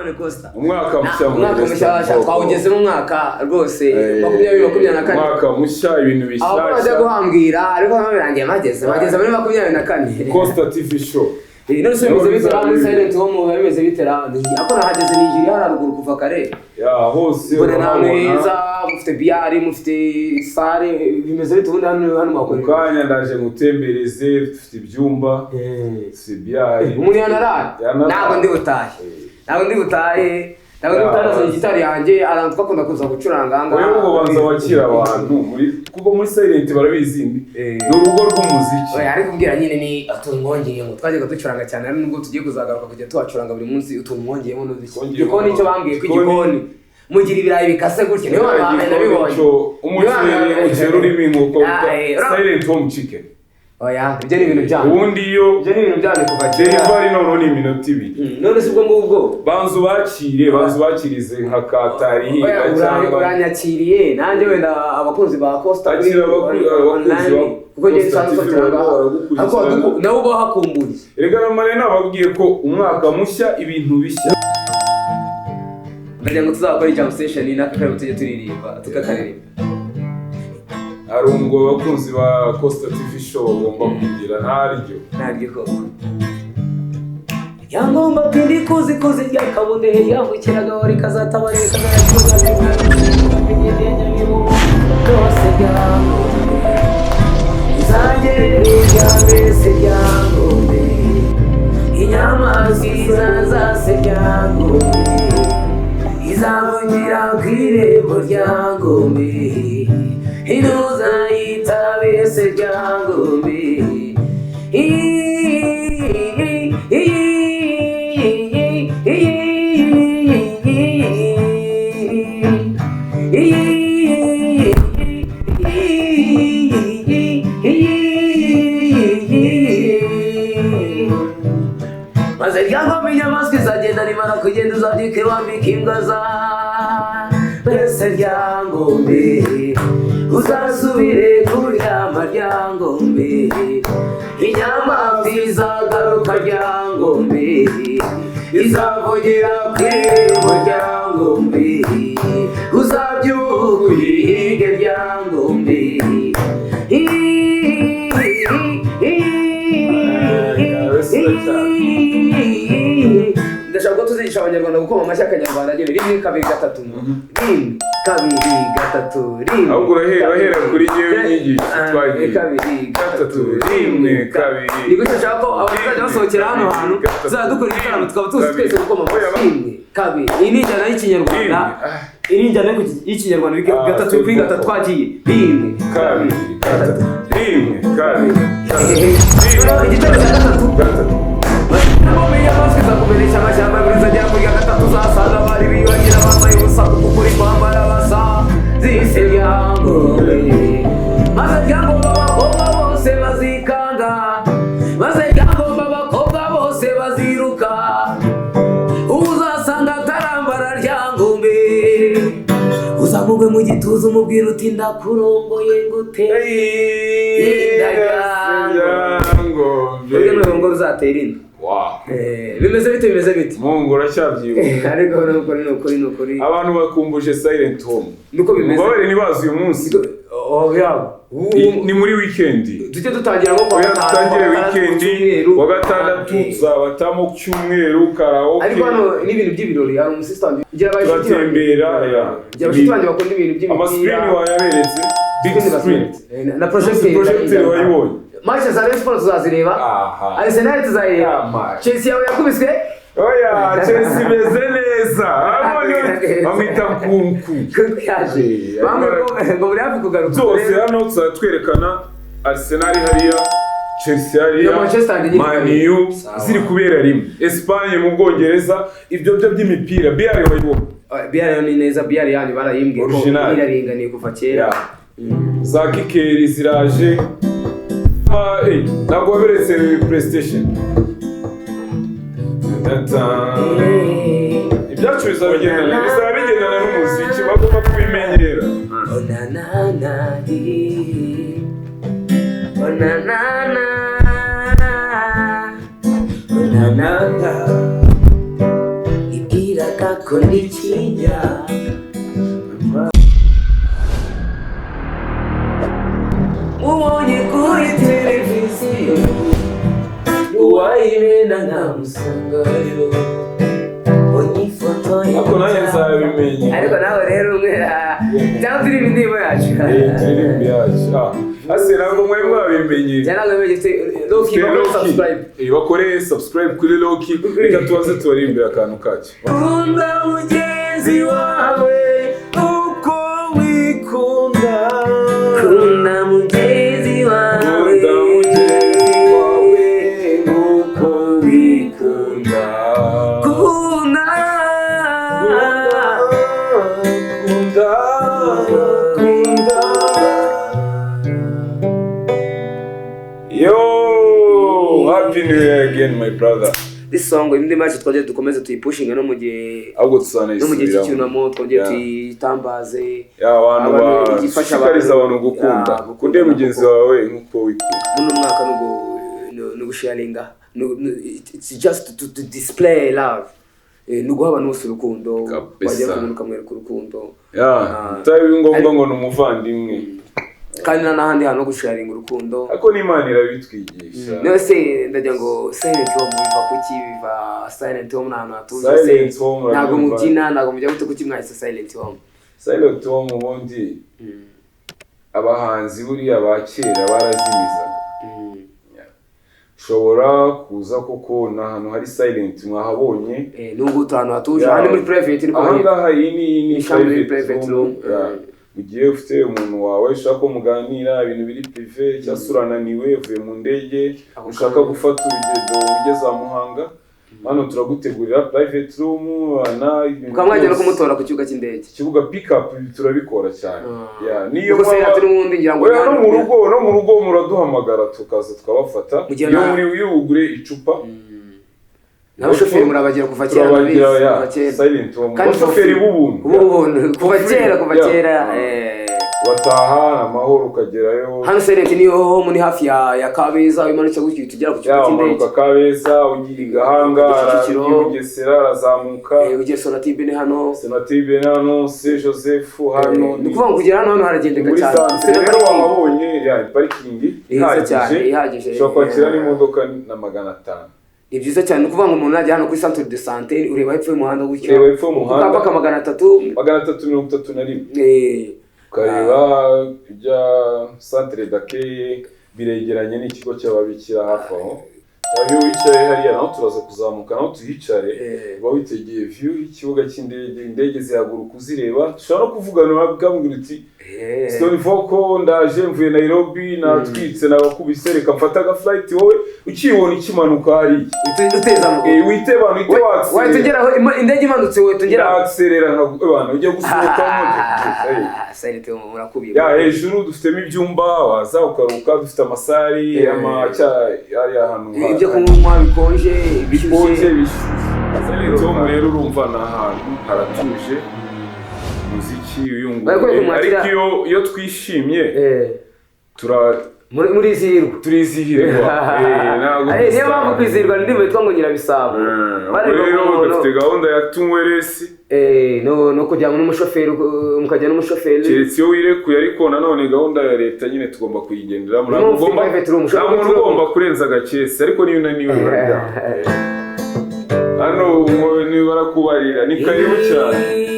none Costa umwaka mushya twawugeze mu mwaka rwose 2024 umwaka mushya ibintu bishyashya aho baje guhambira ariko birangiye mageze muri 2024 Costa TV show none se bize bitera muri silent home bimeze bitera ako nahageze Nigeria haruguru kuva kare ya hose neza mufite biari mufite sare bimeze bitubundi hano makore kanya ndaje gutembereze mfite ibyumba si biari umuntu yanarara ntabwo ndi butahe nazo gitari yanjye arantu bakunda kuza gucuranga ngo yo banza wakira abantu kuko muri silent barabizi ni urugo rw'umuziki ariko kubwira nyine ni atumwongeye ngo twajyaga ducuranga cyane nubwo tugiye kuzagaruka kujya tuwacuranga buri munsi utumwongeyemo n'igikoni icyo bambwiye ko igikoni mugira ibirayi bikase gutya niyo nabibonye umuceri urimo inkoko silent home chicken oya ibyo ni ibintu byanyu ubundi iyo ibyo ni ibintu byanyu kuva kera delivery none ni iminota 2 none si ubwo ngubwo banzu bakirize nka katari cyangwa uranyakiriye nanjye wenda abakunzi ba Costa online kuko ngiye sanzwe ariko nawe uba hakumbuye rega namare nababwiye ko umwaka mushya ibintu bishya ndagira ngo tuzakora jam session n'akakare tujye turirimba tukakaririmba arungo abakunzi ba Costa TV show bagomba kugira ntaryo koko yangomba pindi kuzi rya kabunde yambukiraga wari kazatabareka kose byango zangerera mbese byango inyama zase byango izabungira kwirembo ryango inuza yitabese ryango maze ryango inyamaswa izagenda nimara kugenda uzabyuke wambika imbwa za bese ryango uzasubire kuryama ryango inyama izagaruka ryango izavugira kwirembo ryango uzabyuka uhige ryango ndashaka ko tuzigisha abanyarwanda gukoma amashyi akanyarwanda agira 1 2 3 1 ahubwo urahera kuri yewe inyigisho twagiye 2 3 1 2 ni gutyo nshaka ko abazajya basohokera hano hantu tuzadukora igitaramo tukaba tuzi twese gukoma amashyi 1 2 iyi ni injyana y'ikinyarwanda y'ikinyarwanda 3 kuri 3 twagiye 1 2 3 igitero cya 3 Mumenya basiza kumenyesha amashyamba buriza jya kurya 3 zasanga bari bibagira bambaye ubusa kukuri kwambara basa zise ryango maze ryango babakobwa bose bazikanga maze ryango babakobwa bose baziruka uzasanga tarambara ryango uzamugwe mu gituza umubwira uti ndakurongoye nguteye ryango ngo ruzatera inda bimeze bite mungu uracyabyibuka ariko nukuri abantu bakumbuje silent home nuko bimeze mubabere nibazi uyu munsi ni muri weekend tujye dutangira nko kwa weekend wa gatandatu zabatamo cyumweru karaoke ariko hano ni ibintu by'ibirori hari umusistant ngira batembera ngira abashitanje bakunda ibintu by'imipira amascreen wayaberetse big screen na projector wayibonye match za Sport tuzazireba Arsenal tuzayireba Chelsea yawe yakubiswe oya Chelsea meze neza bamwita kunku yaje bamwe ngo buri hafi kugaruka zose hano tuzatwerekana Arsenal hariya Chelsea hariya Man U ziri kubera rimwe Espagne mu Bwongereza ibyo by'imipira biare wayibona biare ni neza biare yani barayimbwiye ko iraringaniye kuva kera za kikeri ziraje ntabwo waberetse PlayStation ibyacu bizaba bigendana n'umuziki bagomba kubimenyera ibwira kunikinya ubonye kuri televiziyo uwayimena nkamusangayo ako nanjye nzabimenye ariko nawe rero umwe cyangwa turirimba indirimbo yacu turirimba yacu ase ntabwo mwari mwabimenye cyangwa mwabimenye Loki bakore subscribe kuri Loki reka tubaze tubaririmbira akantu kacyo kunda mugenzi wawe uko wikunda kunda mugenzi wawe uko wikunda kunda yo happy new year again my brother. This song indi match twaje dukomeze tuyipushinga no mu gihe ahubwo tusana no mu gihe cy'icyunamo twaje tuyitambaze abantu bashishikariza abantu gukunda kunde mugenzi wawe nkuko wikunda muno mwaka no gusharinga it's just to display love nuguha abantu bose urukundo bajya kumunuka mwereka urukundo tabi ngombwa ngo numuvandimwe kandi n'ahandi hano gusharinga urukundo ako n'Imana irabitwigisha no se ndagira ngo silent home biva kuki biva silent home n'ahantu hatuje ntabwo mubyina ntabwo mujya gute kuki mwahise silent home ubundi abahanzi buriya bakera barazimizaga ushobora kuza koko n'ahantu hari silent mwahabonye nubwo ahantu hatuje hano muri private ahangaha iyi ni private room ugiye ufite umuntu wawe ushaka ko muganira ibintu biri privé cyangwa urananiwe uvuye mu ndege ushaka gufata urugendo ugeze Muhanga hano turagutegurira private room ukamwajya no kumutora ku kibuga cy'indege kibuga pick up turabikora cyane niyo n'ubundi ngira ngo no mu rugo muraduhamagara tukaza tukabafata iyo ugure icupa n'abashoferi murabagira kuva kera silent home abashoferi b'ubuntu kuva kera bataha amahoro ukagerayo hano silent niyo home ni hafi ya Kabeza imanutse gutyo tugera ku kibuga cy'indege Kabeza ugiye Gahanga Bugesera arazamuka ugiye Sonatube ni hano Saint Joseph hano ni kuvuga ngo kugera hano haragendeka cyane rero wabonye parking ihagije cyo kwakira n'imodoka na 500. Ni byiza cyane kuvuga ngo umuntu ajya hano kuri centre de santé ureba hepfo y'umuhanda gutyo ukava ka 331 ukareba ijya centre d'accueil biregeranye n'ikigo cy'ababikira hafi aho iyo wicaye hariya naho turaza kuzamuka naho tuhicare uba witegeye view y'ikibuga cy'indege indege zihaguruka uzireba ushobora no kuvugana bwambwira uti Stone Voko ndaje mvuye Nairobi natwitse nabakubise reka mfata aga flight wowe ukibona ikimanuka hari uteza witebana watse tugeraho indege imanutse we tugera accelera nk'abana ujye gusohoka mu silent home murakubiye hejuru dufitemo ibyumba waza ukaruka dufite amasari ari ahantu ibyo kunywa bikonje bishyushye silent home rero urumva n'ahantu haratuje muziki uyunguye ariko iyo twishimye turizihirwa niyo mpamvu kwizihirwa n'indirimbo yitwa ngo Nyirabisabo rero dufite gahunda ya tunyweresi no kujyana n'umushoferi mukajya n'umushoferi keretse iyo wirekuye ariko nanone gahunda ya leta nyine tugomba kuyigenderamo ntabwo ugomba kurenza agakesi ariko niyo unaniwe hano niba barakubarira ni karibu cyane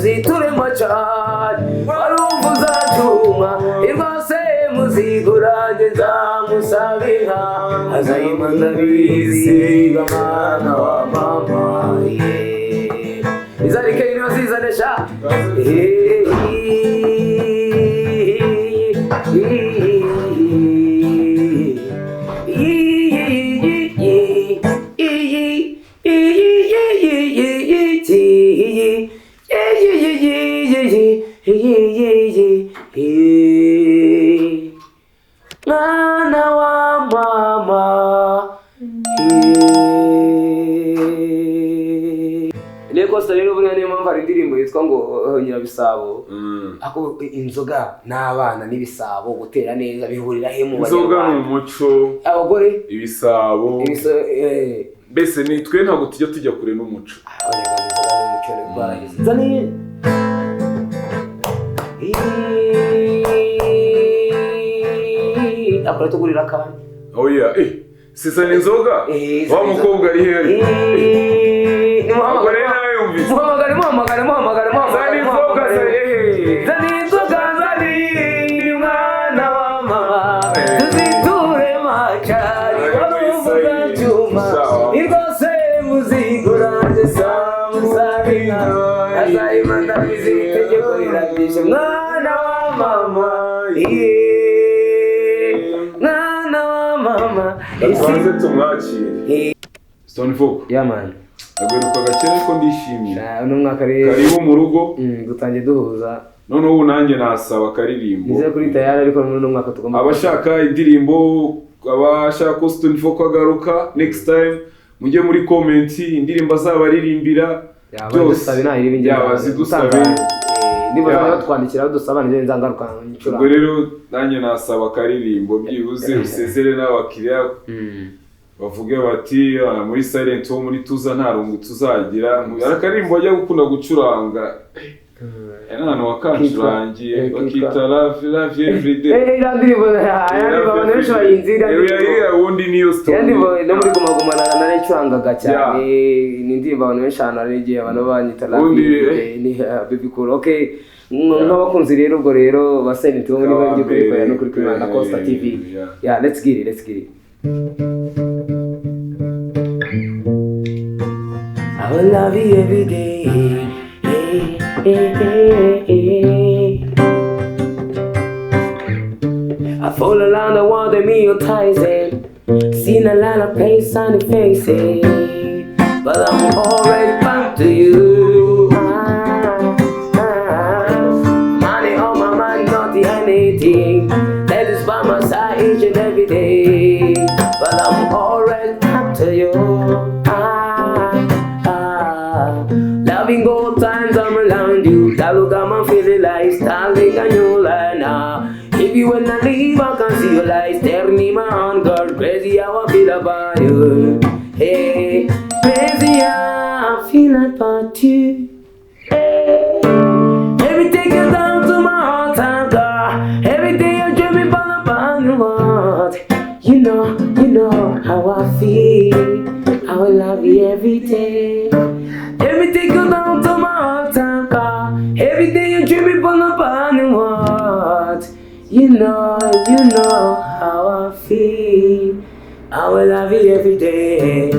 ziturema cyane warumvuza cyuma irwase muzigurage nzamusabira azayimana biziga mwana wa mama izarike niyo zizanesha Niyo Costa rero buriya niyo mpamvu hari indirimbo yitwa ngo Nyirabisabo. Ako inzoga n'abana n'ibisabo gutera neza bihurira he mu banyarwanda. Inzoga ni umuco. Abagore ibisabo. Mbese ni twe ntabwo tujya kure n'umuco. Akora tugurira kandi. Oh yeah, sisa inzoga. Wa mukobwa ari he? Muhamagare mwana wa mama. Tuziture machari wavuga cyuma. Irwose muziguranje samusabina. Azayimanda bizitegeko rirabishe mwana wa mama. Mwana wa mama. Twanze tumwakire. Stone Folk. Yeah man. Agaruka gakera ko ndishimye. Uno mwaka rero karibu mu rugo. Dutangiye duhuza. None ubu nanjye nasaba karirimbo. Nize kuri tayari ariko muri uno mwaka tugomba. Abashaka indirimbo, abashaka Stone Folk agaruka next time mujye muri comment indirimbo azabaririmbira. Byose yabazidusabe. Niba batwandikira dusaba nje nzangaruka ncura. Ubwo rero nanjye nasaba karirimbo byibuze usezere n'abakiriya. Bavuge bati muri silent wo muri tuza nta rungu tuzagira. Arakarimbo ajya gukunda gucuranga. Nano wakancurangiye bakita love every day. Irandirimbo yani babone besho yinzira. Undi niyo story. Yani no muri guma na curangaga cyane. Ni ndirimbo abantu beshana regiye abantu banyita love ni baby cool. Okay. N'abakunzi rero ubwo rero ba silent wo muri bagiye kuri no kuri na Costa TV. Yeah, let's get it. I will love you every day. I fall along the wall, the me hypnotizing. Seen a lot of pain on the faces, but I'm already back to you. Money on my mind, not the anything. That is by my side each and every day, but I'm already back to you. Loving good times I'm around you. That look at my feeling like standing on your line now. If you when I leave, I can see your light staring in my own girl. Crazy how I feel about you. Hey, crazy how I feel about you. Hey, everything is down to my heart and girl. Every day I'm dreaming about the world. You know how I feel. I will love you every day. Everything goes down to my heart and car. Every day you dream upon the burning world. You know how I feel. I will love you every day.